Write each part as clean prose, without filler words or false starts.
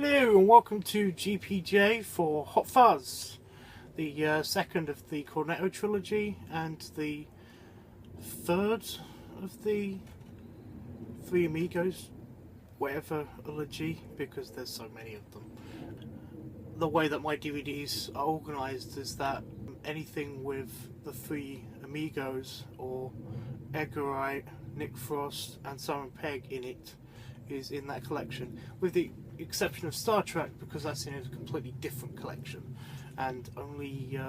Hello and welcome to GPJ for Hot Fuzz, the second of the Cornetto trilogy and the third of the Three Amigos, whatever elegy, because there's so many of them. The way that my DVDs are organised is that anything with the Three Amigos or Edgar Wright, Nick Frost and Simon Pegg in it is in that collection, with the exception of Star Trek, because that's in a completely different collection and only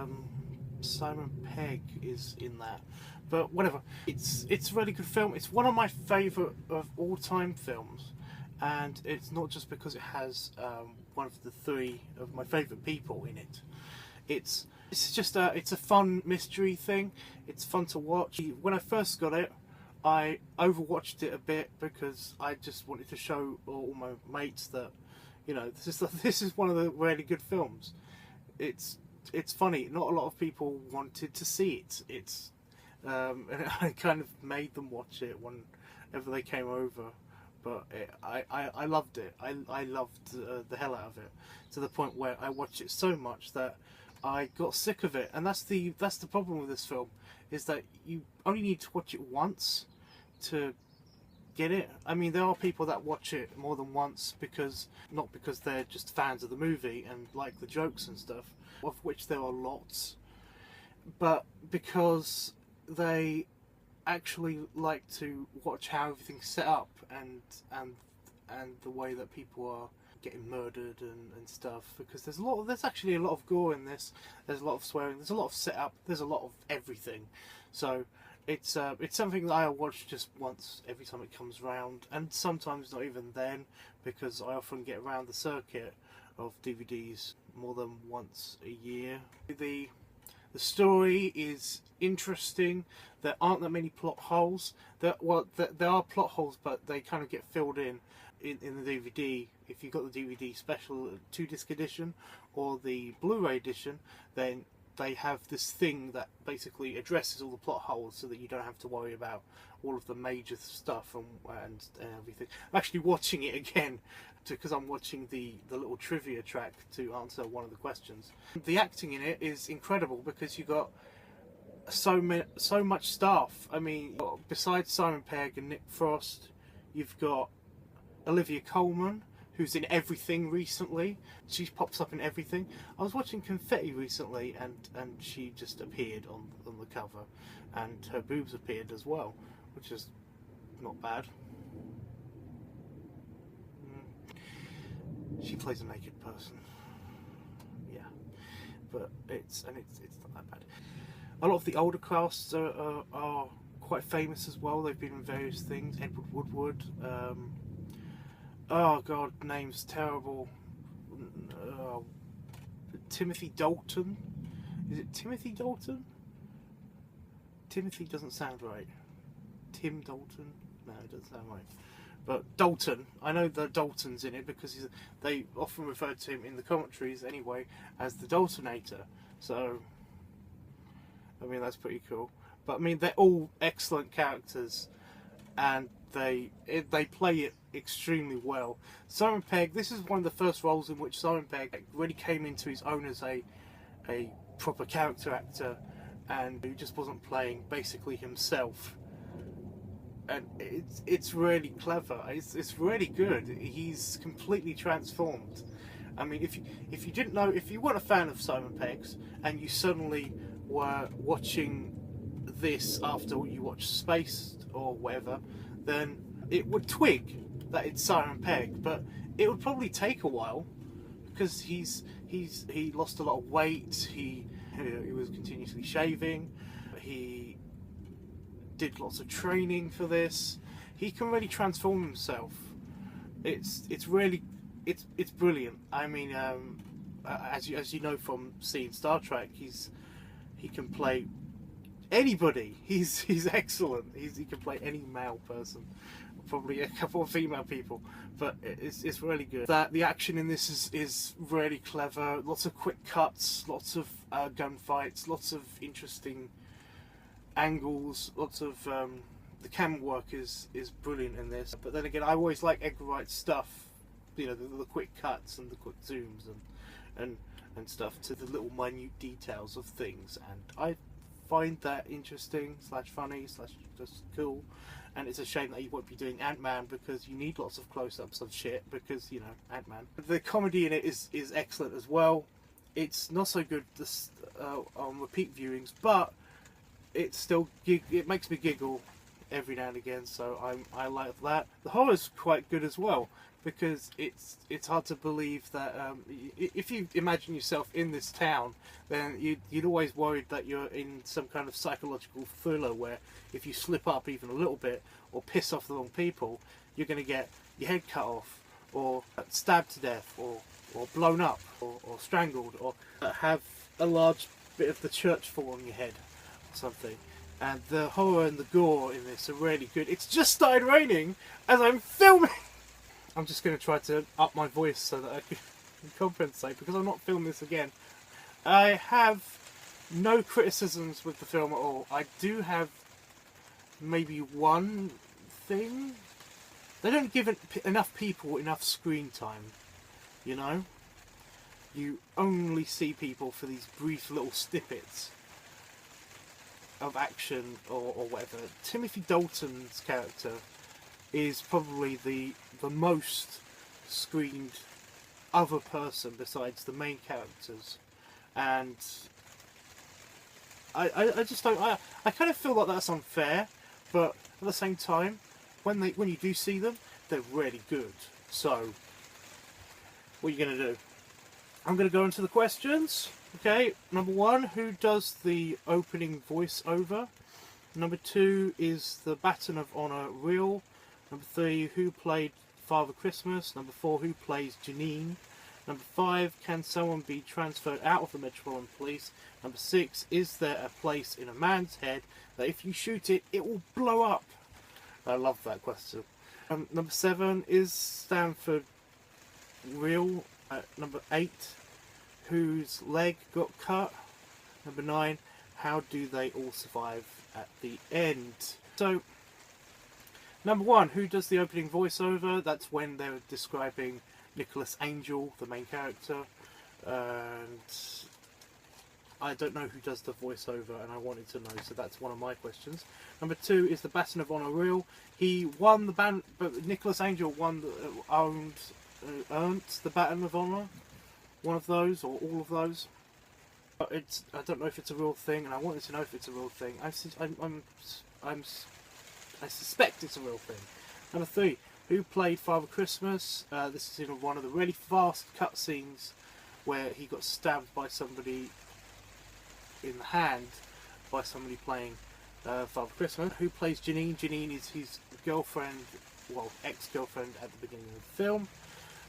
Simon Pegg is in that. But whatever, it's a really good film. It's one of my favourite of all time films, and it's not just because it has one of the three of my favourite people in it. It's just it's a fun mystery thing. It's fun to watch. When I first got it, I overwatched it a bit because I just wanted to show all my mates that, you know, this is one of the really good films. It's funny. Not a lot of people wanted to see it. And I kind of made them watch it whenever they came over. But I loved it. I loved the hell out of it, to the point where I watched it so much that I got sick of it. And that's the problem with this film, is that you only need to watch it once to get it. I mean, there are people that watch it more than once not because they're just fans of the movie and like the jokes and stuff, of which there are lots, but because they actually like to watch how everything's set up and the way that people are getting murdered and stuff, because there's actually a lot of gore in this. There's a lot of swearing, there's a lot of setup, there's a lot of everything. So it's something that I watch just once every time it comes round, and sometimes not even then, because I often get around the circuit of DVDs more than once a year. The story is interesting. There aren't that many plot holes. There are plot holes, but they kind of get filled in the DVD. If you've got the DVD special 2-disc edition or the Blu-ray edition, then they have this thing that basically addresses all the plot holes so that you don't have to worry about all of the major stuff and everything. I'm actually watching it again because I'm watching the little trivia track to answer one of the questions. The acting in it is incredible because you got so much staff. I mean, besides Simon Pegg and Nick Frost, you've got Olivia Colman, who's in everything recently. She pops up in everything. I was watching Confetti recently, and she just appeared on the cover, and her boobs appeared as well, which is not bad. She plays a naked person. Yeah, but it's not that bad. A lot of the older casts are quite famous as well. They've been in various things. Edward Woodward. Oh god, name's terrible. Timothy Dalton. Is it Timothy Dalton? Timothy doesn't sound right. Tim Dalton? No, it doesn't sound right. But Dalton, I know the Dalton's in it because they often refer to him in the commentaries anyway as the Daltonator. So, I mean, that's pretty cool. But I mean, they're all excellent characters, and they play it extremely well. Simon Pegg, this is one of the first roles in which Simon Pegg really came into his own as a proper character actor, and he just wasn't playing basically himself. And it's really clever. It's really good. He's completely transformed. I mean, if you didn't know, if you weren't a fan of Simon Pegg's and you suddenly were watching this after you watched Spaced or whatever, then it would twig that it's Simon Pegg, but it would probably take a while because he lost a lot of weight. He was continuously shaving. He did lots of training for this. He can really transform himself. It's brilliant. I mean, as you know from seeing Star Trek, he can play anybody. He's excellent. He can play any male person, probably a couple of female people, but it's really good. The action in this is really clever. Lots of quick cuts, lots of gunfights, lots of interesting angles, lots of the camera work is brilliant in this. But then again, I always like Edgar Wright's stuff the quick cuts and the quick zooms and and stuff to the little minute details of things, and I find that interesting slash funny slash just cool. And it's a shame that you won't be doing Ant-Man because you need lots of close-ups of shit because Ant-Man. The comedy in it is excellent as well. It's not so good on repeat viewings, but it still it makes me giggle every now and again, so I like that. The horror's quite good as well because it's hard to believe that if you imagine yourself in this town, then you'd always worried that you're in some kind of psychological thriller where if you slip up even a little bit or piss off the wrong people, you're going to get your head cut off or stabbed to death or blown up or strangled or have a large bit of the church fall on your head or something. And the horror and the gore in this are really good. It's just started raining as I'm filming. I'm just going to try to up my voice so that I can compensate because I'm not filming this again. I have no criticisms with the film at all. I do have maybe one thing. They don't give enough people enough screen time, You only see people for these brief little snippets of action or whatever. Timothy Dalton's character is probably the most screened other person besides the main characters, and I just don't. I kind of feel like that's unfair, but at the same time, when you do see them, they're really good. So, what are you gonna do? I'm gonna go into the questions. Okay, number 1, who does the opening voiceover? Number 2, is the Baton of Honor real? Number 3, who played Father Christmas? Number 4, who plays Jennien? Number 5, can someone be transferred out of the Metropolitan Police? Number 6, is there a place in a man's head that if you shoot it, it will blow up? I love that question. Number 7, is Sanford real? Number 8, whose leg got cut? Number 9, how do they all survive at the end? So, number 1, who does the opening voiceover? That's when they're describing Nicholas Angel, the main character, and I don't know who does the voiceover, and I wanted to know, so that's one of my questions. Number 2, is the Baton of Honor real? He won the band, but Nicholas Angel won earned the Baton of Honor. One of those, or all of those. But I don't know if it's a real thing, and I wanted to know if it's a real thing. I suspect it's a real thing. Number 3, who played Father Christmas? This is in one of the really fast cutscenes where he got stabbed by somebody in the hand by somebody playing Father Christmas. Who plays Jennien? Jennien is his girlfriend, well, ex-girlfriend at the beginning of the film.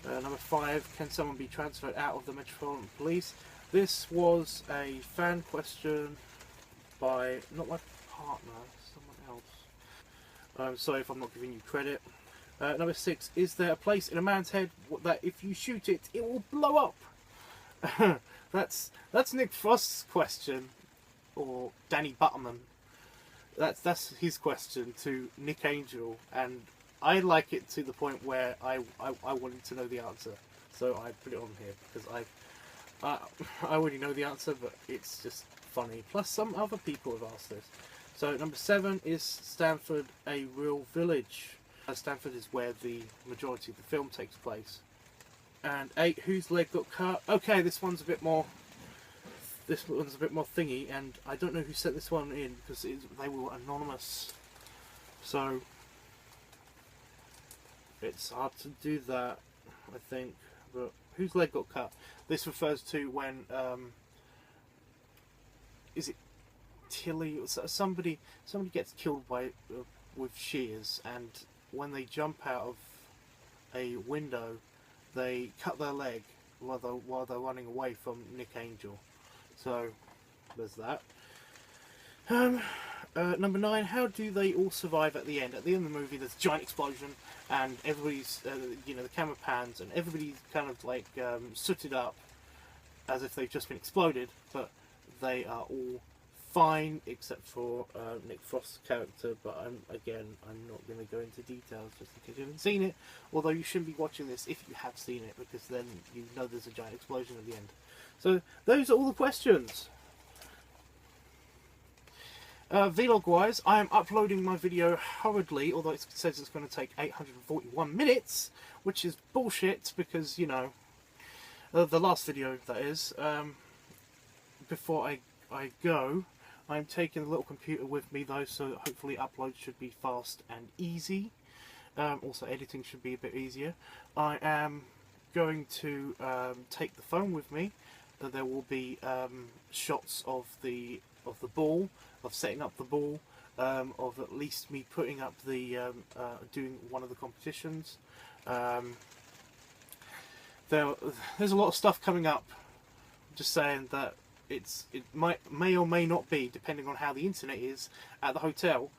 Number 5, can someone be transferred out of the Metropolitan Police? This was a fan question by, not my partner, someone else. I'm sorry if I'm not giving you credit. Number 6, is there a place in a man's head that if you shoot it, it will blow up? That's Nick Frost's question, or Danny Butterman. That's his question to Nick Angel, and I like it to the point where I wanted to know the answer, so I put it on here because I already know the answer, but it's just funny. Plus, some other people have asked this. So number 7, is Sanford a real village? Sanford is where the majority of the film takes place. And 8, whose leg got cut? Okay, this one's a bit more thingy, and I don't know who sent this one in because they were anonymous. So it's hard to do that, I think. But whose leg got cut? This refers to when is it Tilly? Somebody gets killed by with shears, and when they jump out of a window, they cut their leg while they're running away from Nick Angel. So there's that. Number 9, how do they all survive at the end? At the end of the movie, there's a giant explosion, and everybody's, the camera pans, and everybody's kind of like sooted up, as if they've just been exploded, but they are all fine, except for Nick Frost's character, but I'm not going to go into details just in case you haven't seen it, although you shouldn't be watching this if you have seen it, because then you know there's a giant explosion at the end. So those are all the questions. Vlog wise, I am uploading my video hurriedly, although it says it's going to take 841 minutes, which is bullshit, because, you know, the last video, that is, before I go, I'm taking the little computer with me though, so hopefully upload should be fast and easy. Also editing should be a bit easier. I am going to take the phone with me. There will be shots of the ball, of setting up the ball, of at least me putting up the doing one of the competitions. There's a lot of stuff coming up. Just saying that it may or may not be, depending on how the internet is at the hotel,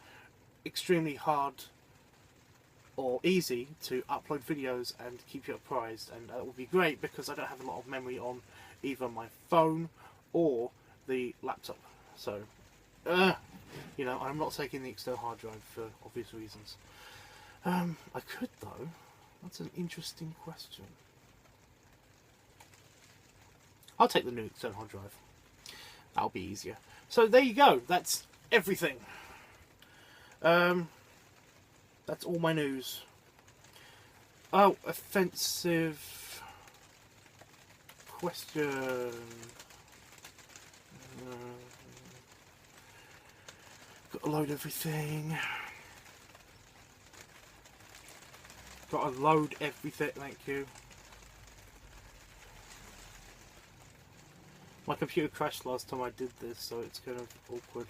extremely hard or easy to upload videos and keep you apprised, and that will be great because I don't have a lot of memory on either my phone or the laptop. So, you know, I'm not taking the external hard drive for obvious reasons. I could though. That's an interesting question. I'll take the new external hard drive. That'll be easier. So there you go. That's everything. That's all my news. Oh, offensive question. Gotta load everything. Gotta load everything, thank you. My computer crashed last time I did this, so it's kind of awkward.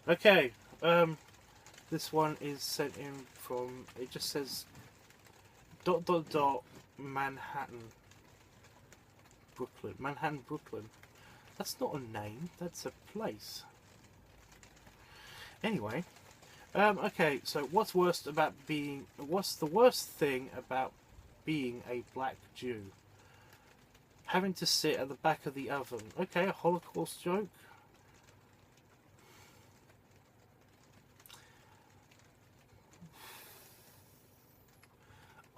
Okay, this one is sent in from, it just says ... Manhattan, Brooklyn. Manhattan, Brooklyn. That's not a name, that's a place. Anyway, okay, so what's the worst thing about being a black Jew? Having to sit at the back of the oven. Okay, a Holocaust joke.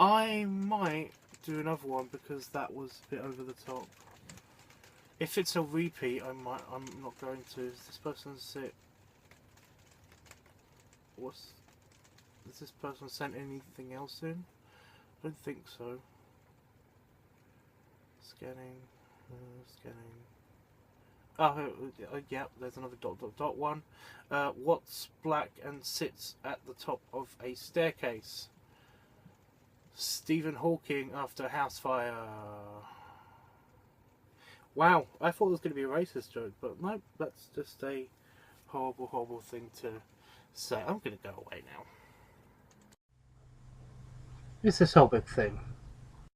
I might do another one because that was a bit over the top. If it's a repeat, I'm not going to. Is this person sit? Has this person sent anything else in? I don't think so. Scanning, scanning. Oh, yeah, there's another ... one. What's black and sits at the top of a staircase? Stephen Hawking after a house fire. Wow, I thought it was going to be a racist joke, but no, that's just a horrible, horrible thing to say. I'm going to go away now. It's this whole big thing.